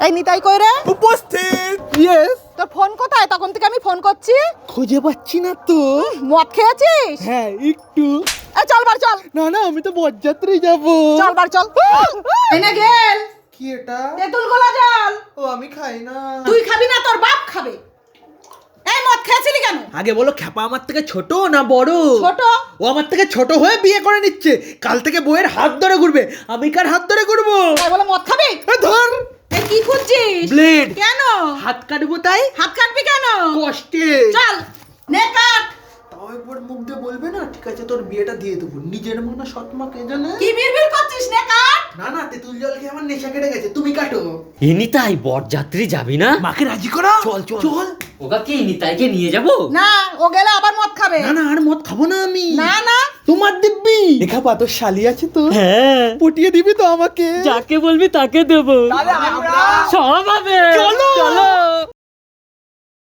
এই নিতাই কই রে? উপস্থিত। ইয়েস। তোর ফোন কোথায়? তখন থেকে আমি ফোন করছি, খুঁজে পাচ্ছি না তো। মদ খেয়েছিস? হ্যাঁ একটু। এই চল বার চল, না না আমি তো বরযাত্রী যাব। চল বার চল। এনে গেল কি এটা? তেঁতুল গোলা জল। ও আমি খাই না। তুই খাবি না, তোর বাপ খাবে। এই মদ খেয়েছিলি কেন? আগে বলো খ্যাপা আমার থেকে ছোট না বড়? ছোট। ও আমার থেকে ছোট হয়ে বিয়ে করে নিচ্ছে, কাল থেকে বউয়ের হাত ধরে ঘুরবে, আমি কার হাত ধরে ঘুরবো? তাই বলে মদ খাবি? ধর এই কি খুঁজছিস? ব্লেড। কেন হাত কাটবো তাই। হাত কাটবি কেন? কষ্টে। চল নে কাট। তাও একবার মুখ দিয়ে বলবে না, ঠিক আছে তোর বিয়েটা দিয়ে দেবো। নিজের মনে সৎ মা কে জানে। কি বিড়বিড় করছিস? নে কাট। না না তেঁতুল জল খেয়ে আমার নেশা কেটে গেছে, তুমি কাটো। নিতাই বরযাত্রী যাবি না? মাকে রাজি করো। চল, চল। চল। ওকা কি নিতাইকে নিয়ে যাব? না, ও গেলে আবার মদ খাবে। না না আর মদ খাবো না আমি। না না তোমার দিব্যি দেখা পা, তোর শালি আছে তো? হ্যাঁ, পটিয়ে দিবি তো আমাকে? যাকে বলবি তাকে দেব। সব হবে। চল